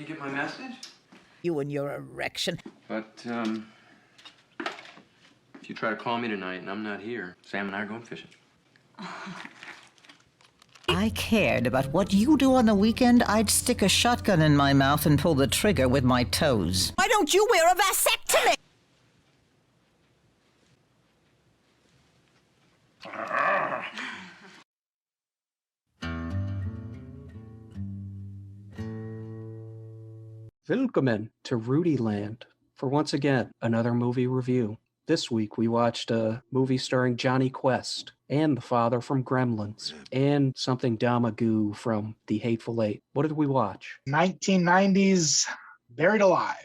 get my message? You and your erection. But, if you try to call me tonight and I'm not here, Sam and I are going fishing. I cared about what you do on the weekend, I'd stick a shotgun in my mouth and pull the trigger with my toes. Why don't you wear a vasectomy? Willkommen to Rudy Land for once again another movie review. This week we watched a movie starring Johnny Quest and the father from Gremlins and something Damagoo from The Hateful Eight. What did we watch? 1990s Buried Alive.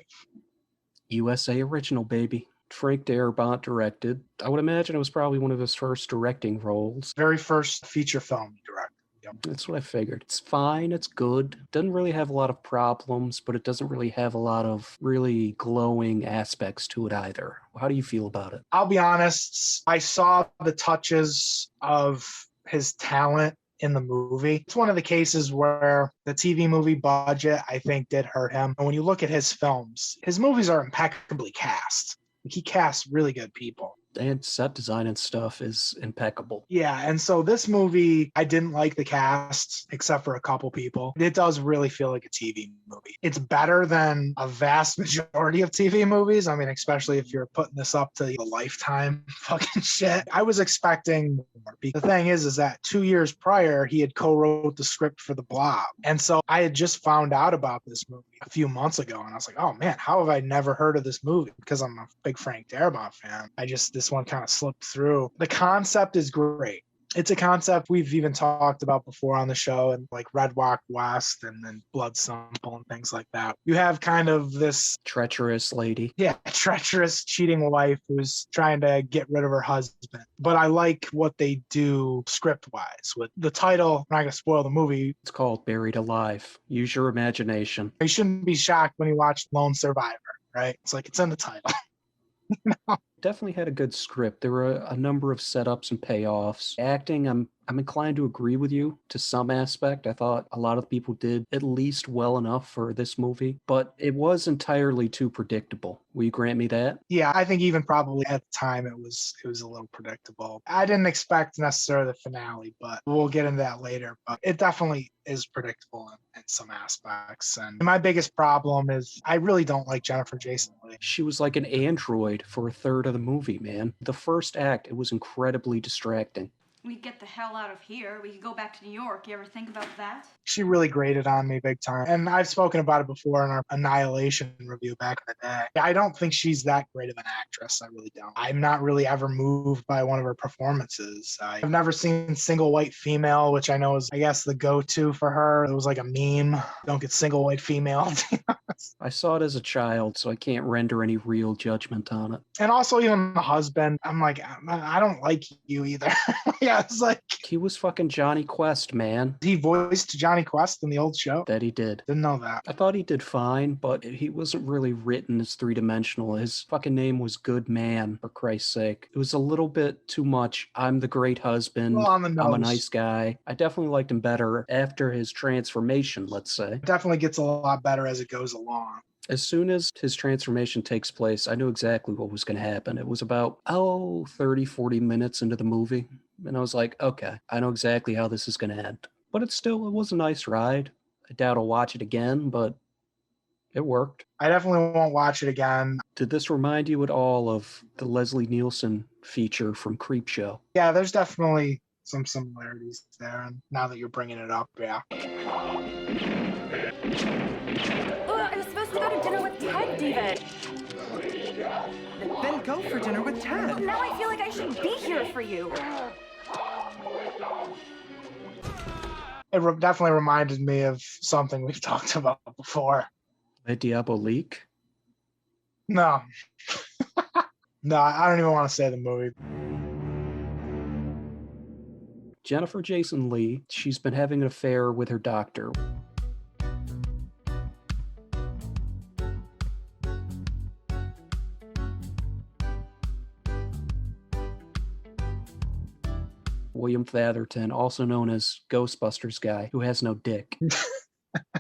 USA original, baby. Frank Darabont directed. I would imagine it was probably one of his first directing roles. Very first feature film he directed. That's what I figured. It's fine, it's good. Doesn't really have a lot of problems, but it doesn't really have a lot of really glowing aspects to it either. How do you feel about it? I'll be honest, I saw the touches of his talent in the movie. It's one of the cases where the TV movie budget, I think, did hurt him. And when you look at his films, his movies are impeccably cast. He casts really good people. And set design and stuff is impeccable. Yeah, and so this movie, I didn't like the cast, except for a couple people. It does really feel like a TV movie. It's better than a vast majority of TV movies. I mean, especially if you're putting this up to the Lifetime fucking shit. I was expecting more. The thing is that 2 years prior, he had co-wrote the script for The Blob. And so I had just found out about this movie a few months ago, and I was like, oh man, how have I never heard of this movie? Because I'm a big Frank Darabont fan. This one kind of slipped through. The concept is great. It's a concept we've even talked about before on the show, and like Red Walk West and then Blood Simple and things like that. You have kind of this treacherous lady. Yeah, treacherous, cheating wife who's trying to get rid of her husband. But I like what they do script-wise. With the title, I'm not going to spoil the movie. It's called Buried Alive. Use your imagination. You shouldn't be shocked when you watch Lone Survivor, right? It's like it's in the title. Definitely had a good script. There were a number of setups and payoffs. Acting, I'm inclined to agree with you to some aspect. I thought a lot of people did at least well enough for this movie, but it was entirely too predictable. Will you grant me that? Yeah, I think even probably at the time it was a little predictable. I didn't expect necessarily the finale, but we'll get into that later. But it definitely is predictable in some aspects. And my biggest problem is I really don't like Jennifer Jason Leigh. She was like an android for a third of the movie, man. The first act, it was incredibly distracting. We could get the hell out of here. We could go back to New York. You ever think about that? She really grated on me big time. And I've spoken about it before in our Annihilation review back in the day. I don't think she's that great of an actress. I really don't. I'm not really ever moved by one of her performances. I've never seen Single White Female, which I know is, I guess, the go-to for her. It was like a meme. Don't get single white female. I saw it as a child, so I can't render any real judgment on it. And also even the husband, I'm like, I don't like you either. Yeah, it's like... He was fucking Johnny Quest, man. He voiced Johnny Quest in the old show? That he did. Didn't know that. I thought he did fine, but he wasn't really written as three-dimensional. His fucking name was Good Man, for Christ's sake. It was a little bit too much, I'm the great husband, well, on the nose. I'm a nice guy. I definitely liked him better after his transformation, let's say. It definitely gets a lot better as it goes along. As soon as his transformation takes place, I knew exactly what was going to happen. It was about, 30, 40 minutes into the movie. And I was like, okay, I know exactly how this is going to end. But it was a nice ride. I doubt I'll watch it again, but it worked. I definitely won't watch it again. Did this remind you at all of the Leslie Nielsen feature from Creepshow? Yeah, there's definitely some similarities there. And now that you're bringing it up, yeah. I'm supposed to go to dinner with Ted, David. Then go for dinner with Ted. Well, now I feel like I should be here for you. It definitely reminded me of something we've talked about before. A Diabolique? No. No, I don't even want to say the movie. Jennifer Jason Leigh, she's been having an affair with her doctor. William Fatherton, also known as Ghostbusters guy, who has no dick.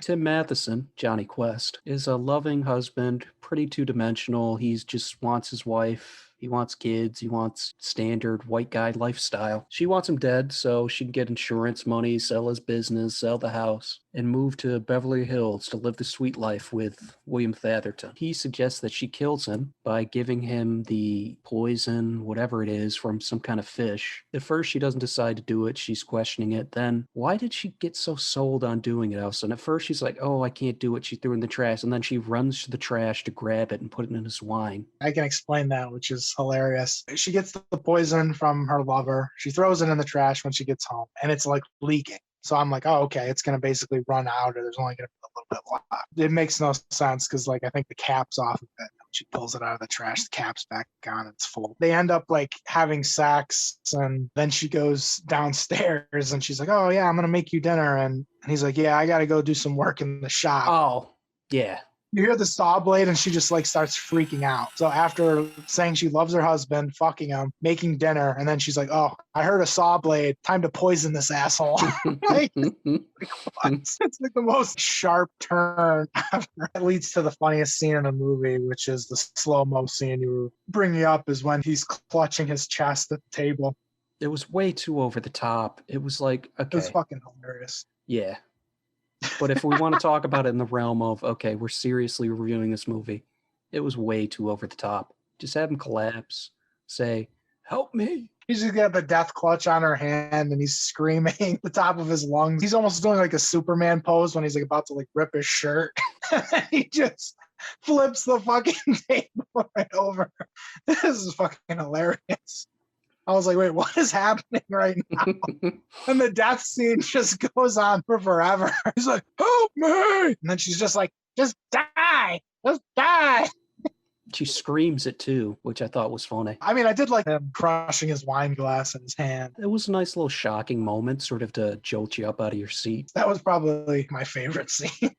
Tim Matheson, Johnny Quest, is a loving husband, pretty two-dimensional. He just wants his wife. He wants kids. He wants standard white guy lifestyle. She wants him dead so she can get insurance money, sell his business, sell the house, and move to Beverly Hills to live the sweet life with William Thatherton. He suggests that she kills him by giving him the poison, whatever it is, from some kind of fish. At first, she doesn't decide to do it. She's questioning it. Then, why did she get so sold on doing it, Elson? At first, she's like, oh, I can't do it. She threw it in the trash. And then she runs to the trash to grab it and put it in his wine. I can explain that, which is hilarious. She gets the poison from her lover. She throws it in the trash when she gets home, and it's like leaking. So I'm like, oh, okay, it's going to basically run out, or there's only going to be a little bit left. It makes no sense because, like, I think the cap's off of it. She pulls it out of the trash, the cap's back on, it's full. They end up, like, having sex, and then she goes downstairs, and she's like, oh, yeah, I'm going to make you dinner. And he's like, yeah, I got to go do some work in the shop. Oh, yeah. You hear the saw blade and she just like starts freaking out. So after saying she loves her husband, fucking him, making dinner, and then she's like, oh, I heard a saw blade. Time to poison this asshole. Like, it's like the most sharp turn ever. It leads to the funniest scene in the movie, which is the slow-mo scene you were bringing up, is when he's clutching his chest at the table. It was way too over the top. It was like, okay. It was fucking hilarious. Yeah. But if we want to talk about it in the realm of, okay, we're seriously reviewing this movie, it was way too over the top. Just have him collapse, say, help me. He's just got the death clutch on her hand and he's screaming at the top of his lungs. He's almost doing like a Superman pose when he's like about to like rip his shirt. He just flips the fucking table right over. This is fucking hilarious. I was like, wait, what is happening right now? And the death scene just goes on for forever. He's like, help me. And then she's just like, just die. Just die. She screams it too, which I thought was funny. I mean, I did like him crushing his wine glass in his hand. It was a nice little shocking moment, sort of to jolt you up out of your seat. That was probably my favorite scene,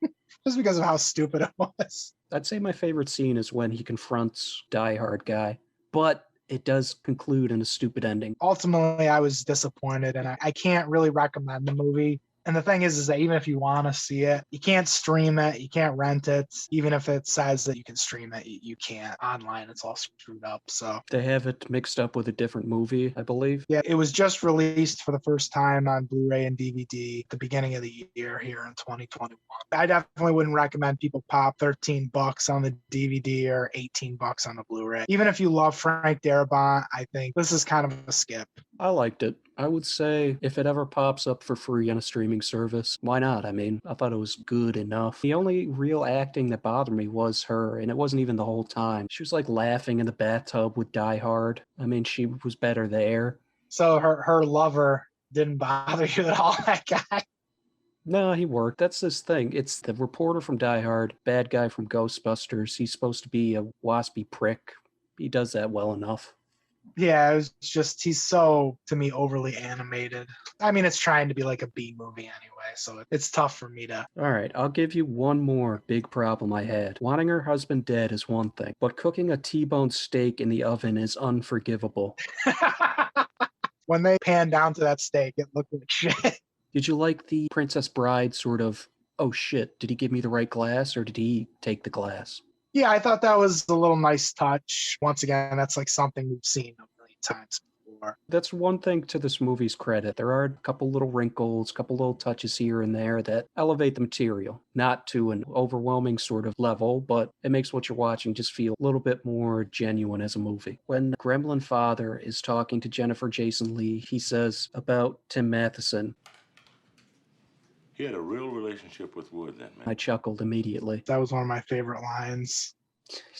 just because of how stupid it was. I'd say my favorite scene is when he confronts Die Hard guy. But it does conclude in a stupid ending. Ultimately, I was disappointed, and I can't really recommend the movie. And the thing is that even if you want to see it, you can't stream it, you can't rent it. Even if it says that you can stream it, you can't. Online, it's all screwed up. So they have it mixed up with a different movie, I believe. Yeah, it was just released for the first time on Blu-ray and DVD at the beginning of the year here in 2021. I definitely wouldn't recommend people pop $13 on the DVD or $18 on the Blu-ray. Even if you love Frank Darabont, I think this is kind of a skip. I liked it. I would say if it ever pops up for free on a streaming service, why not? I mean, I thought it was good enough. The only real acting that bothered me was her, and it wasn't even the whole time. She was like laughing in the bathtub with Die Hard. I mean, she was better there. So her lover didn't bother you at all, that guy? No, he worked. That's this thing. It's the reporter from Die Hard, bad guy from Ghostbusters. He's supposed to be a waspy prick. He does that well enough. Yeah, it was just, he's so, to me, overly animated. I mean, it's trying to be like a B movie anyway, so it's tough for me to... All right, I'll give you one more big problem I had. Wanting her husband dead is one thing, but cooking a T-bone steak in the oven is unforgivable. When they pan down to that steak, it looked like shit. Did you like the Princess Bride sort of, oh shit, did he give me the right glass, or did he take the glass? Yeah, I thought that was a little nice touch. Once again, that's like something we've seen a million times before. That's one thing to this movie's credit. There are a couple little wrinkles, a couple little touches here and there that elevate the material. Not to an overwhelming sort of level, but it makes what you're watching just feel a little bit more genuine as a movie. When Gremlin Father is talking to Jennifer Jason Leigh, he says about Tim Matheson, he had a real relationship with wood, that man. I chuckled immediately. That was one of my favorite lines.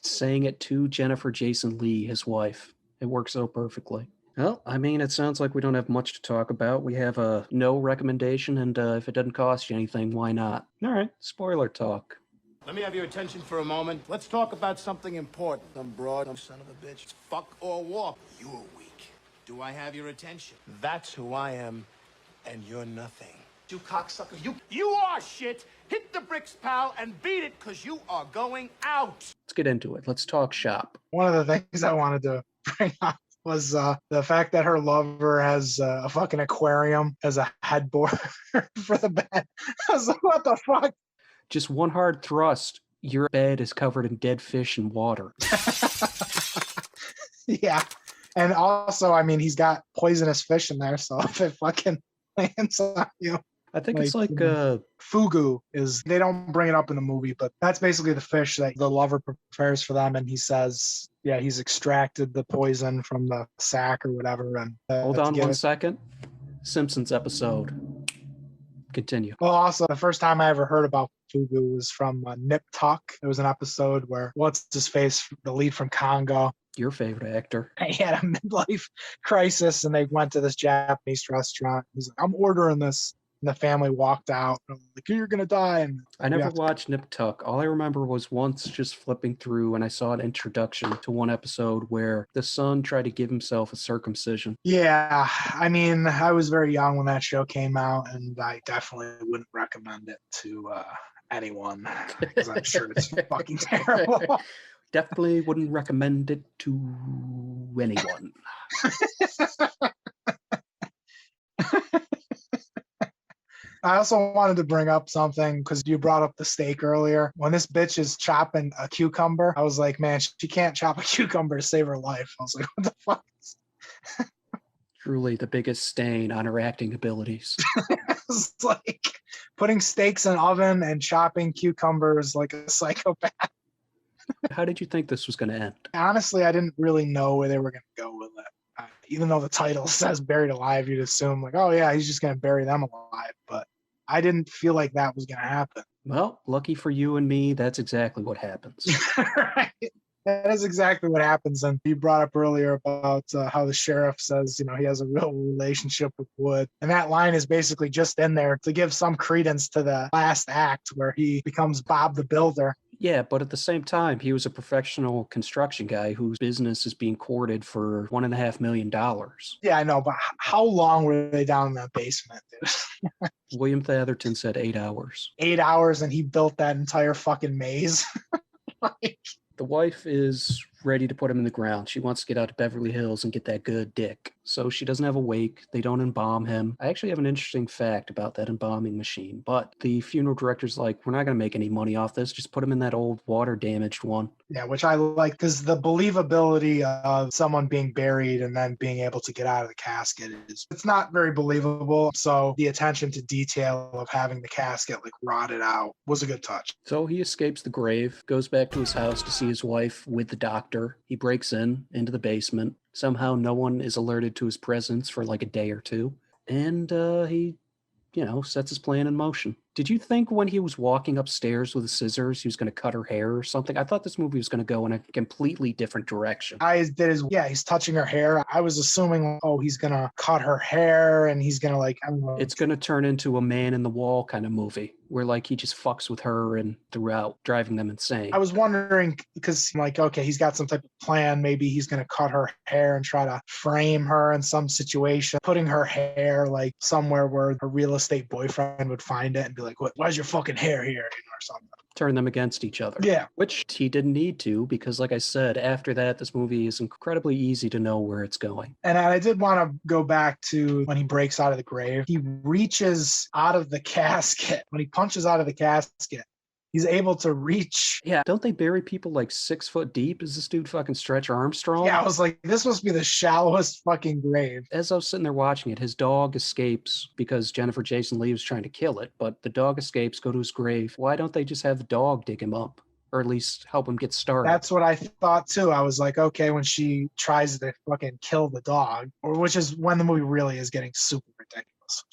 Saying it to Jennifer Jason Leigh, his wife. It works so perfectly. Well, I mean, it sounds like we don't have much to talk about. We have a no recommendation, and if it doesn't cost you anything, why not? All right, spoiler talk. Let me have your attention for a moment. Let's talk about something important. Some broad, son of a bitch. It's fuck or walk. You're weak. Do I have your attention? That's who I am, and you're nothing. You cocksucker, you are shit! Hit the bricks, pal, and beat it, because you are going out! Let's get into it. Let's talk shop. One of the things I wanted to bring up was the fact that her lover has a fucking aquarium as a headboard for the bed. I was like, what the fuck? Just one hard thrust, your bed is covered in dead fish and water. Yeah. And also, I mean, he's got poisonous fish in there, so if it fucking lands on you. I think it's like fugu is, they don't bring it up in the movie, but that's basically the fish that the lover prepares for them. And he says, yeah, he's extracted the poison from the sack or whatever. And hold on 1 second. Simpsons episode. Continue. Well, also, the first time I ever heard about fugu was from Nip Tuck. It was an episode where, what's his face, the lead from Congo, your favorite actor, he had a midlife crisis, and they went to this Japanese restaurant. He's like, I'm ordering this. And the family walked out. And I'm like, you're going to die. And I never watched Nip Tuck. All I remember was once just flipping through and I saw an introduction to one episode where the son tried to give himself a circumcision. Yeah. I mean, I was very young when that show came out, and I definitely wouldn't recommend it to anyone because I'm sure it's fucking terrible. Definitely wouldn't recommend it to anyone. I also wanted to bring up something because you brought up the steak earlier. When this bitch is chopping a cucumber, I was like, man, she can't chop a cucumber to save her life. I was like, what the fuck? Truly the biggest stain on her acting abilities. It's like putting steaks in an oven and chopping cucumbers like a psychopath. How did you think this was going to end? Honestly, I didn't really know where they were going to go with it. Even though the title says buried alive, you'd assume like, oh yeah, he's just going to bury them alive. But I didn't feel like that was going to happen. Well, lucky for you and me, that's exactly what happens. Right. That is exactly what happens. And you brought up earlier about how the sheriff says, you know, he has a real relationship with Wood. And that line is basically just in there to give some credence to the last act where he becomes Bob the Builder. Yeah, but at the same time, he was a professional construction guy whose business is being courted for $1.5 million. Yeah, I know, but how long were they down in that basement, dude? William Thatherton said 8 hours. 8 hours, and he built that entire fucking maze. Like, the wife is ready to put him in the ground. She wants to get out to Beverly Hills and get that good dick. So she doesn't have a wake. They don't embalm him. I actually have an interesting fact about that embalming machine, but the funeral director's like, we're not going to make any money off this. Just put him in that old water damaged one. Yeah, which I like because the believability of someone being buried and then being able to get out of the casket it's not very believable. So the attention to detail of having the casket like rotted out was a good touch. So he escapes the grave, goes back to his house to see his wife with the doctor. He breaks into the basement. Somehow no one is alerted to his presence for like a day or two. And he, sets his plan in motion. Did you think when he was walking upstairs with the scissors, he was going to cut her hair or something? I thought this movie was going to go in a completely different direction. He's touching her hair. I was assuming, he's going to cut her hair and he's going to I don't know. It's going to turn into a Man in the Wall kind of movie where he just fucks with her and throughout, driving them insane. I was wondering because he's got some type of plan. Maybe he's going to cut her hair and try to frame her in some situation, putting her hair somewhere where her real estate boyfriend would find it and be like, why's your fucking hair here? Or something. Turn them against each other. Yeah. Which he didn't need to because, like I said, after that, this movie is incredibly easy to know where it's going. And I did want to go back to when he breaks out of the grave. He reaches out of the casket. When he punches out of the casket, he's able to reach. Yeah, don't they bury people 6 foot deep? Is this dude fucking Stretch Armstrong? Yeah, I was like, this must be the shallowest fucking grave. As I was sitting there watching it, his dog escapes because Jennifer Jason Leigh was trying to kill it, but the dog escapes, go to his grave. Why don't they just have the dog dig him up? Or at least help him get started? That's what I thought too. I was like, okay, when she tries to fucking kill the dog, which is when the movie really is getting super ridiculous.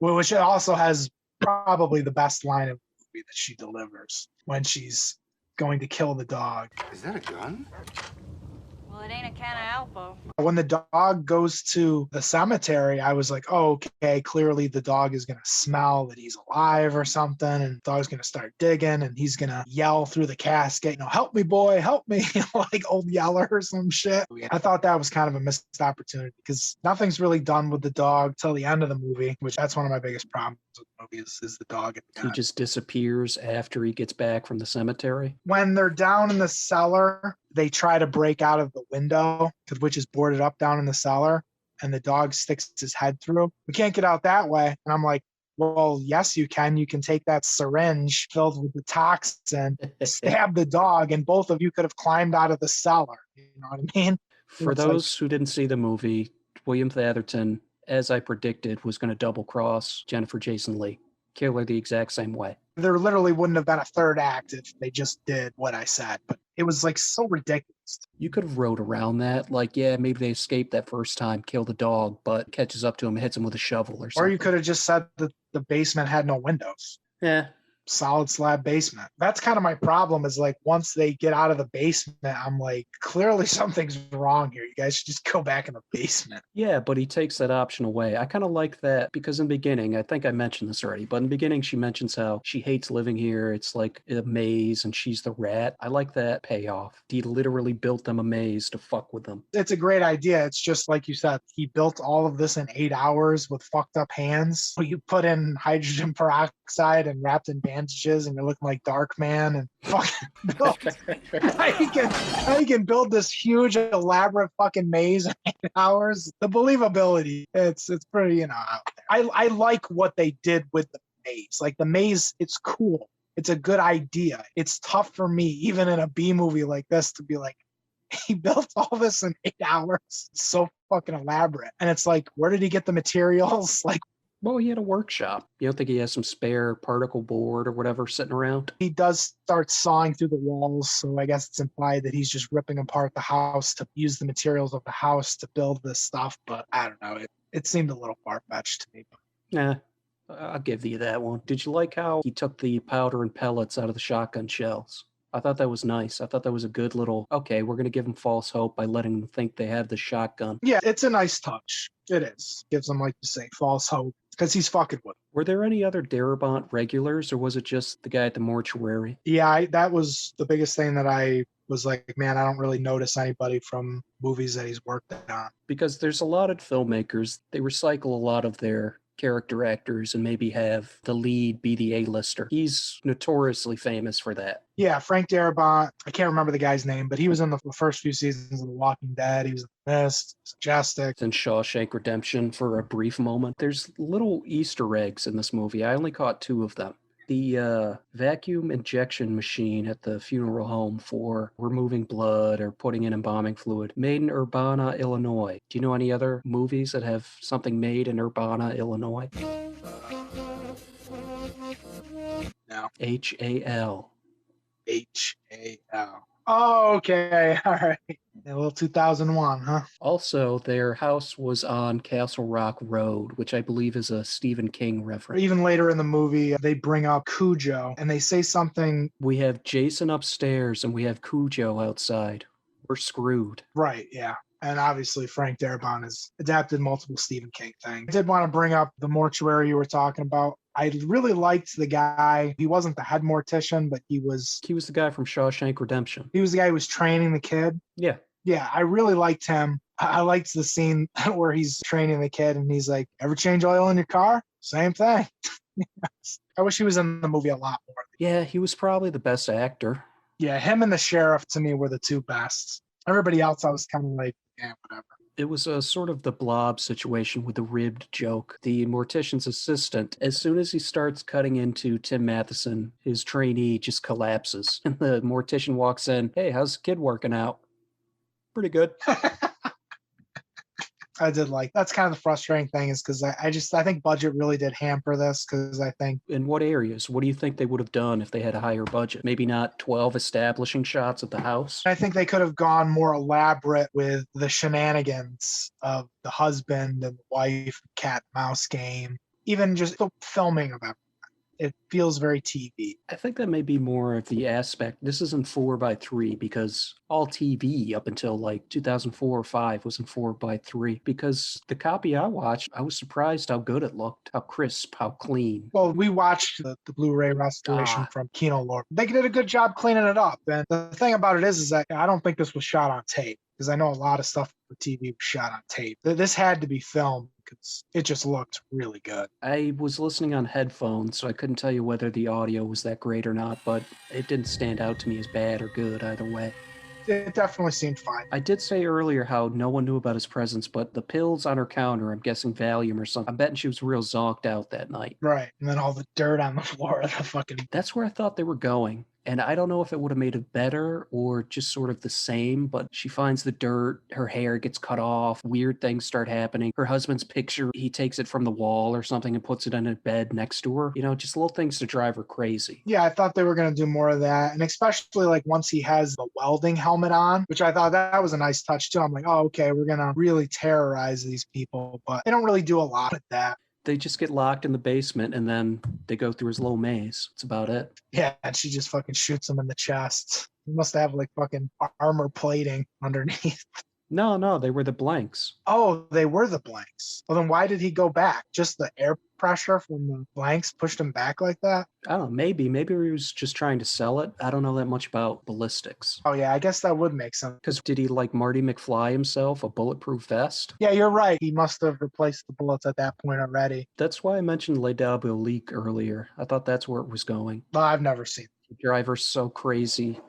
Which also has probably the best line of that she delivers when she's going to kill the dog. Is that a gun? Well, it ain't a can of Alpo. When the dog goes to the cemetery, I was like, oh, okay, clearly the dog is going to smell that he's alive or something, and the dog's going to start digging, and he's going to yell through the casket, help me, boy, help me, like Old Yeller or some shit. I thought that was kind of a missed opportunity because nothing's really done with the dog till the end of the movie, which that's one of my biggest problems with the movie is the dog. He just disappears after he gets back from the cemetery. When they're down in the cellar, they try to break out of the window, which is boarded up down in the cellar, and the dog sticks his head through. We can't get out that way. And I'm like, Well, yes, you can. You can take that syringe filled with the toxin, stab the dog, and both of you could have climbed out of the cellar. You know what I mean? For It's like, those who didn't see the movie, William Atherton, as I predicted, was going to double cross Jennifer Jason Leigh, kill her the exact same way. there literally wouldn't have been a third act if they just did what I said, but it was like so ridiculous. You could have wrote around that, like, yeah, maybe they escaped that first time, kill the dog, but catches up to him and hits him with a shovel or something. Or you could have just said that the basement had no windows. Yeah. Solid slab basement. That's kind of my problem, is like once they get out of the basement, I'm like, clearly something's wrong here. You guys should just go back in the basement. Yeah, but he takes that option away. I kind of like that because in the beginning, I think I mentioned this already, but in the beginning, she mentions how she hates living here. It's like a maze and she's the rat. I like that payoff. He literally built them a maze to fuck with them. It's a great idea. It's just like you said, he built all of this in 8 hours with fucked up hands. You put in hydrogen peroxide and wrapped in bandages and you're looking like Darkman and fucking built. How you can build this huge elaborate fucking maze in 8 hours. The believability, it's pretty, out there. I like what they did with the maze. Like the maze, it's cool. It's a good idea. It's tough for me, even in a B movie like this, to be like, he built all this in 8 hours. It's so fucking elaborate. And it's like, where did he get the materials? Like, well, he had a workshop. You don't think he has some spare particle board or whatever sitting around? He does start sawing through the walls, so I guess it's implied that he's just ripping apart the house to use the materials of the house to build this stuff. But I don't know. It seemed a little far-fetched to me. Yeah, I'll give you that one. Did you like how he took the powder and pellets out of the shotgun shells? I thought that was nice. I thought that was a good little, okay, we're going to give them false hope by letting them think they have the shotgun. Yeah, it's a nice touch. It is. Gives them, like you say, false hope, because he's fucking with them. Were there any other Darabont regulars, or was it just the guy at the mortuary? Yeah, that was the biggest thing that I was like, man, I don't really notice anybody from movies that he's worked on. Because there's a lot of filmmakers, they recycle a lot of their character actors and maybe have the lead be the A-lister. He's notoriously famous for that. Yeah, Frank Darabont. I can't remember the guy's name, but he was in the first few seasons of The Walking Dead. He was in The Mist, Majestic. And Shawshank Redemption for a brief moment. There's little Easter eggs in this movie. I only caught 2 of them. The vacuum injection machine at the funeral home for removing blood or putting in embalming fluid, made in Urbana, Illinois. Do you know any other movies that have something made in Urbana, Illinois? No. H-A-L. H-A-L. Oh, okay. All right. A little 2001, huh? Also, their house was on Castle Rock Road, which I believe is a Stephen King reference. Even later in the movie, they bring up Cujo, and they say something. We have Jason upstairs, and we have Cujo outside. We're screwed. Right, yeah. And obviously, Frank Darabont has adapted multiple Stephen King things. I did want to bring up the mortuary you were talking about. I really liked the guy. He wasn't the head mortician, but he was the guy from Shawshank Redemption. He was the guy who was training the kid. Yeah. Yeah, I really liked him. I liked the scene where he's training the kid and he's like, ever change oil in your car? Same thing. I wish he was in the movie a lot more. Yeah, he was probably the best actor. Yeah, him and the sheriff to me were the 2 best. Everybody else I was kind of like, yeah, whatever. It was a sort of the Blob situation with the ribbed joke. The mortician's assistant, as soon as he starts cutting into Tim Matheson, his trainee just collapses. And the mortician walks in, hey, how's the kid working out? Pretty good. I did like, that's kind of the frustrating thing, is because I think budget really did hamper this, because I think. In what areas? What do you think they would have done if they had a higher budget? Maybe not 12 establishing shots of the house? I think they could have gone more elaborate with the shenanigans of the husband and the wife, cat mouse game, even just the filming of everything. It feels very TV. I think that may be more of the aspect. This isn't 4:3 because all TV up until like 2004 or 5 was in 4:3. Because the copy I watched, I was surprised how good it looked, how crisp, how clean. Well, we watched the Blu-ray restoration from Kino Lorber. They did a good job cleaning it up. And the thing about it is that I don't think this was shot on tape, because I know a lot of stuff for TV was shot on tape. This had to be filmed because it just looked really good. I was listening on headphones, so I couldn't tell you whether the audio was that great or not, but it didn't stand out to me as bad or good either way. it definitely seemed fine. I did say earlier how no one knew about his presence, but the pills on her counter, I'm guessing Valium or something, I'm betting she was real zonked out that night. Right. And then all the dirt on the floor of the fucking... That's where I thought they were going. And I don't know if it would have made it better or just sort of the same, but she finds the dirt, her hair gets cut off, weird things start happening. Her husband's picture, he takes it from the wall or something and puts it on a bed next to her. You know, just little things to drive her crazy. Yeah, I thought they were going to do more of that. And especially like once he has the welding helmet on, which I thought that was a nice touch too. I'm like, oh, okay, we're going to really terrorize these people. But they don't really do a lot with that. They just get locked in the basement and then they go through his little maze. That's about it. Yeah, and she just fucking shoots him in the chest. He must have like fucking armor plating underneath. No, they were the blanks. Oh, they were the blanks. Well, then why did he go back? Just the air pressure from the blanks pushed him back like that? I don't know, maybe he was just trying to sell it. I don't know that much about ballistics. Oh, yeah, I guess that would make sense. Because did he like Marty McFly himself, a bulletproof vest? Yeah, you're right. He must have replaced the bullets at that point already. That's why I mentioned Believability earlier. I thought that's where it was going. No, I've never seen it. The driver's so crazy.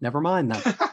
Never mind that.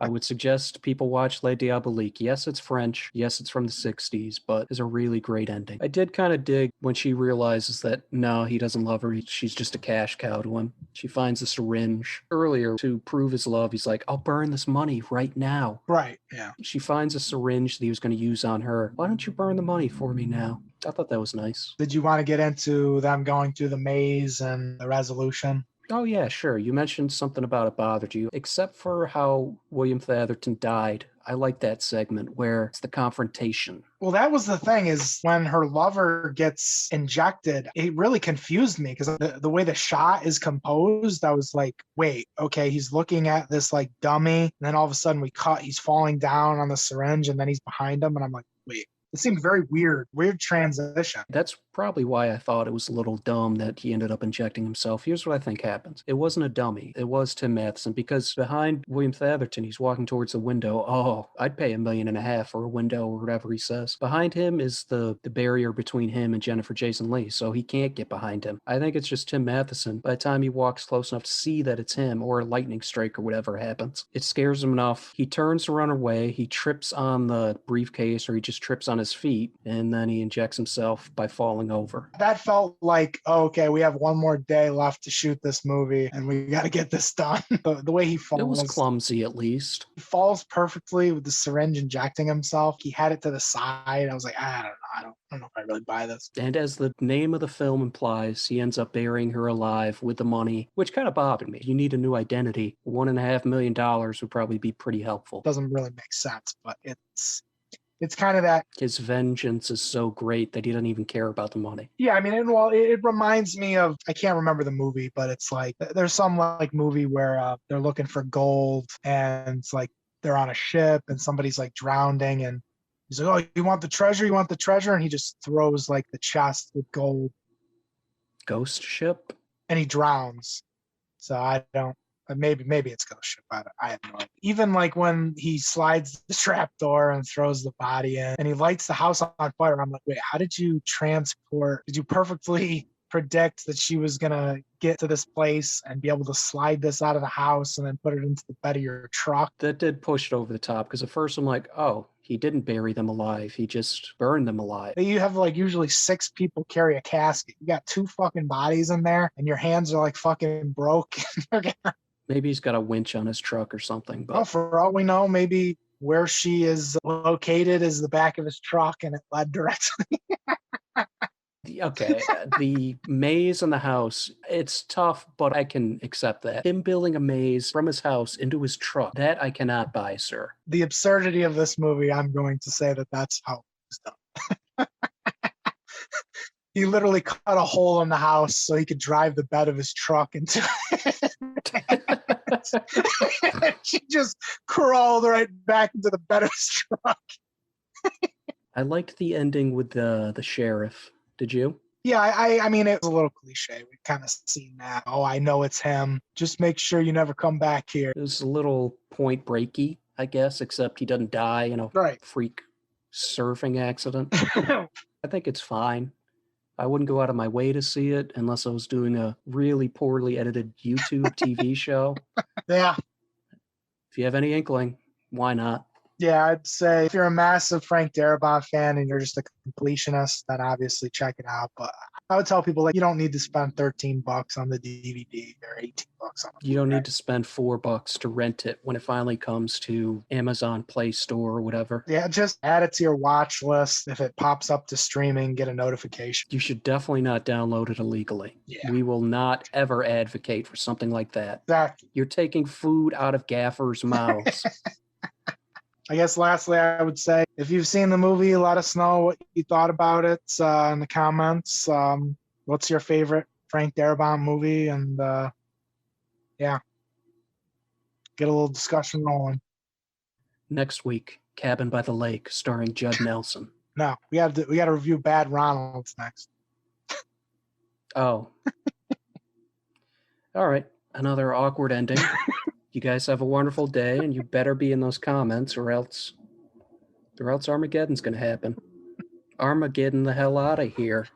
I would suggest people watch Les Diaboliques. Yes, it's French. Yes, it's from the 60s, but it's a really great ending. I did kind of dig when she realizes that, no, he doesn't love her. She's just a cash cow to him. She finds a syringe. Earlier, to prove his love, he's like, I'll burn this money right now. Right, yeah. She finds a syringe that he was going to use on her. Why don't you burn the money for me now? I thought that was nice. Did you want to get into them going through the maze and the resolution? Oh, yeah, sure. You mentioned something about it bothered you. Except for how William Atherton died. I like that segment where it's the confrontation. Well, that was the thing, is when her lover gets injected, it really confused me because the way the shot is composed, I was like, wait, okay, he's looking at this like dummy. And then all of a sudden we cut, he's falling down on the syringe and then he's behind him. And I'm like, wait. It seemed very weird transition. That's probably why I thought it was a little dumb that he ended up injecting himself. Here's what I think happens. It wasn't a dummy. It was Tim Matheson, because behind William Atherton, he's walking towards the window. Oh, I'd pay $1.5 million for a window or whatever he says. Behind him is the barrier between him and Jennifer Jason Leigh, so he can't get behind him. I think it's just Tim Matheson. By the time he walks close enough to see that it's him, or a lightning strike or whatever happens, it scares him enough. He turns to run away. He trips on the briefcase, or he just trips on his feet, and then he injects himself by falling over. That felt like, oh, okay, we have one more day left to shoot this movie and we got to get this done. The way he falls. It was clumsy, at least. He falls perfectly with the syringe injecting himself. He had it to the side. I was like, I don't know. I don't know if I really buy this. And as the name of the film implies, he ends up burying her alive with the money, which kind of bothered me. You need a new identity. $1.5 million would probably be pretty helpful. Doesn't really make sense, but it's kind of that. His vengeance is so great that he doesn't even care about the money. Yeah, I mean, it reminds me of, I can't remember the movie, but it's like, there's some like movie where they're looking for gold and it's like they're on a ship and somebody's like drowning and he's like, oh, you want the treasure? You want the treasure? And he just throws like the chest with gold. Ghost ship? And he drowns. So I don't. Maybe it's Ghost Ship. I have no idea. Even like when he slides the trap door and throws the body in and he lights the house on fire, I'm like, wait, how did you perfectly predict that she was going to get to this place and be able to slide this out of the house and then put it into the bed of your truck? That did push it over the top, because at first I'm like, oh, he didn't bury them alive. He just burned them alive. You have like usually 6 people carry a casket. You got 2 fucking bodies in there and your hands are like fucking broke. Maybe he's got a winch on his truck or something. But well, for all we know, maybe where she is located is the back of his truck and it led directly. Okay, the maze in the house, it's tough, but I can accept that. Him building a maze from his house into his truck, that I cannot buy, sir. The absurdity of this movie, I'm going to say that that's how it was done. He literally cut a hole in the house so he could drive the bed of his truck into it. She just crawled right back into the bed of his truck. I liked the ending with the sheriff. Did you? Yeah, I mean, it was a little cliche. We've kind of seen that. Oh, I know it's him. Just make sure you never come back here. It was a little Point Breaky, I guess, except he doesn't die in a freak surfing accident. I think it's fine. I wouldn't go out of my way to see it unless I was doing a really poorly edited YouTube TV show. Yeah. If you have any inkling, why not? Yeah, I'd say if you're a massive Frank Darabont fan and you're just a completionist, then obviously check it out. But I would tell people that you don't need to spend $13 on the DVD or $18 on the You don't Blu-ray. need to spend $4 to rent it when it finally comes to Amazon Play Store or whatever. Yeah, just add it to your watch list. If it pops up to streaming, get a notification. You should definitely not download it illegally. Yeah. We will not ever advocate for something like that. Exactly. You're taking food out of gaffers' mouths. I guess lastly, I would say if you've seen the movie, let us know what you thought about it in the comments. What's your favorite Frank Darabont movie? And yeah, get a little discussion rolling. Next week, Cabin by the Lake, starring Judd Nelson. No, we got to review Bad Ronald's next. Oh. All right, another awkward ending. You guys have a wonderful day, and you better be in those comments, or else Armageddon's going to happen. Armageddon the hell out of here.